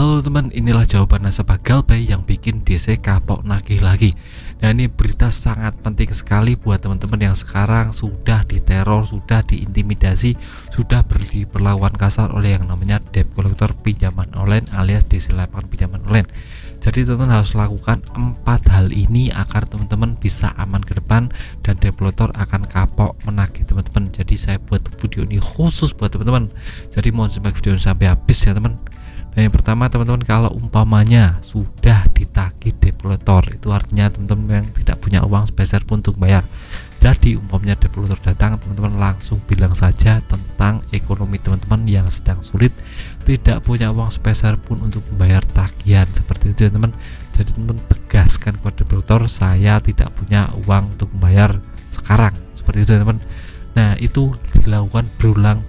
Halo teman, inilah jawaban nasabah Galpay yang bikin DC kapok nagih lagi. Nah, ini berita sangat penting sekali buat teman-teman yang sekarang sudah diteror, sudah diintimidasi, sudah diperlakukan kasar oleh yang namanya debt collector pinjaman online alias DC lapangan pinjaman online. Jadi teman-teman harus lakukan 4 hal ini agar teman-teman bisa aman ke depan dan debt collector akan kapok menagih teman-teman. Jadi saya buat video ini khusus buat teman-teman. Jadi mohon simak video ini sampai habis ya teman. Nah, yang pertama teman-teman, kalau umpamanya sudah ditagih debt collector, itu artinya teman-teman yang tidak punya uang sepeser pun untuk bayar. Jadi umpamanya debt collector datang, teman-teman langsung bilang saja tentang ekonomi teman-teman yang sedang sulit, tidak punya uang sepeser pun untuk membayar tagihan, seperti itu teman-teman. Jadi teman-teman tegaskan kepada debt collector, saya tidak punya uang untuk membayar sekarang, seperti itu teman-teman. Nah, itu dilakukan berulang.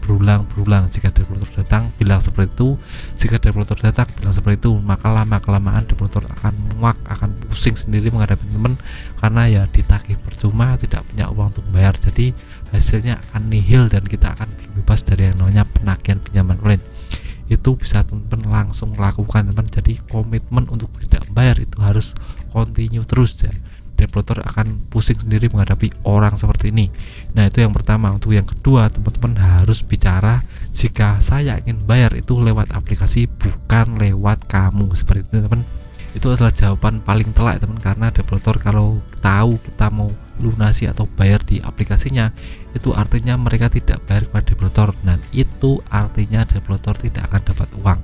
Jika debt collector datang bilang seperti itu, jika debt collector datang bilang seperti itu, maka lama-kelamaan debt collector akan muak, akan pusing sendiri menghadapi teman, karena ya ditagih percuma, tidak punya uang untuk bayar. Jadi hasilnya akan nihil dan kita akan bebas dari yang namanya penagihan pinjaman online. Itu bisa teman-teman langsung lakukan teman. Jadi komitmen untuk tidak bayar itu harus continue terus ya. Debt collector akan pusing sendiri menghadapi orang seperti ini. Nah, itu yang pertama. Untuk yang kedua, teman-teman harus bicara, jika saya ingin bayar itu lewat aplikasi bukan lewat kamu, seperti itu teman. Itu adalah jawaban paling telak teman, karena debt collector kalau tahu kita mau lunasi atau bayar di aplikasinya, itu artinya mereka tidak bayar kepada debt collector, dan itu artinya debt collector tidak akan dapat uang.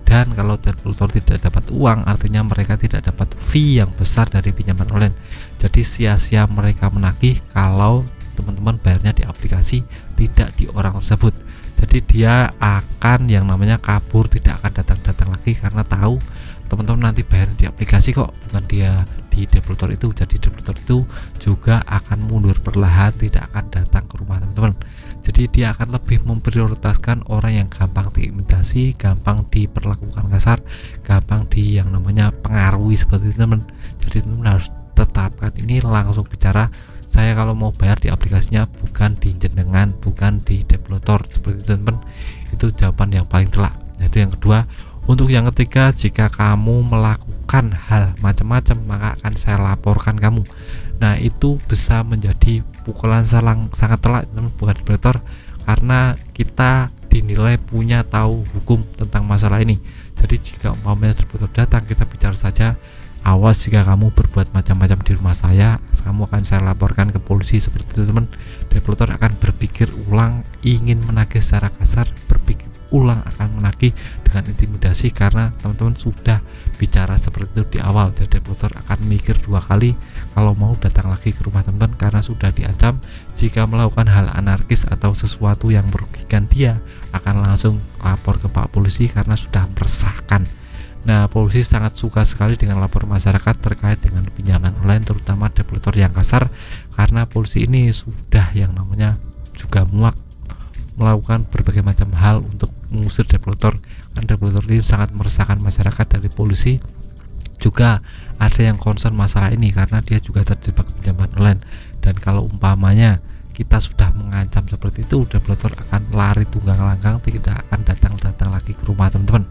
Dan kalau debt collector tidak dapat uang, artinya mereka tidak dapat fee yang besar dari pinjaman online. Jadi sia-sia mereka menagih kalau teman-teman bayarnya di aplikasi, tidak di orang tersebut. Jadi dia akan yang namanya kabur, tidak akan datang-datang lagi, karena tahu teman-teman nanti bayar di aplikasi kok, bukan dia di debt collector itu. Jadi debt collector itu juga akan mundur perlahan, tidak akan datang ke rumah teman-teman. Jadi dia akan lebih memprioritaskan orang yang gampang diimitasi, gampang diperlakukan kasar, gampang di yang namanya pengaruhi, seperti itu teman. Jadi teman harus tetapkan ini, langsung bicara, saya kalau mau bayar di aplikasinya bukan di jenengan, bukan di debt collector, seperti itu teman. Itu jawaban yang paling telak. Nah, itu yang kedua. Untuk yang ketiga, jika kamu melakukan hal macam-macam maka akan saya laporkan kamu. Nah, itu bisa menjadi pukulan sangat telak teman, bukan debt collector, karena kita dinilai punya tahu hukum tentang masalah ini. Jadi jika umpamanya debt collector datang, kita bicara saja, awas jika kamu berbuat macam-macam di rumah saya, kamu akan saya laporkan ke polisi, seperti itu teman. Debt collector akan berpikir ulang, ingin menagih secara kasar, berpikir ulang akan menagih dengan intimidasi, karena teman-teman sudah bicara seperti itu di awal. Jadi debt collector akan mikir 2 kali kalau mau datang lagi ke rumah teman-teman, karena sudah diancam jika melakukan hal anarkis atau sesuatu yang merugikan dia, akan langsung lapor ke Pak Polisi karena sudah meresahkan. Nah, polisi sangat suka sekali dengan lapor masyarakat terkait dengan pinjaman online, terutama debt collector yang kasar, karena polisi ini sudah yang namanya juga muak melakukan berbagai macam hal untuk mengusir debt collector. Kan debt collector ini sangat meresahkan masyarakat. Dari polisi juga ada yang concern masalah ini karena dia juga terjebak pinjaman online, dan kalau umpamanya kita sudah mengancam seperti itu, debt collector akan lari tunggang langgang, tidak akan datang lagi ke rumah teman-teman.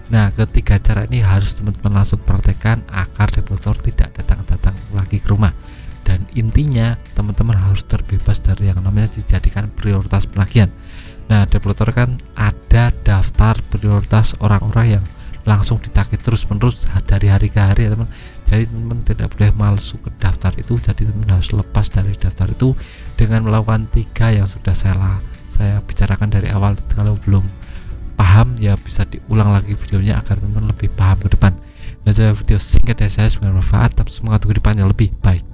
Nah, ketiga cara ini harus teman-teman langsung praktekkan agar debt collector tidak datang lagi ke rumah. Dan intinya teman-teman harus terbebas dari yang namanya dijadikan prioritas penagihan. Nah, debt collector kan ada daftar prioritas orang-orang yang langsung ditagih terus-menerus dari hari ke hari ya teman. Jadi teman tidak boleh masuk ke daftar itu. Jadi teman harus lepas dari daftar itu dengan melakukan 3 yang sudah saya bicarakan dari awal. Kalau belum paham ya bisa diulang lagi videonya agar teman lebih paham ke depan. Nah, video singkat dari saya semoga bermanfaat, tapi semangat ke depannya lebih baik.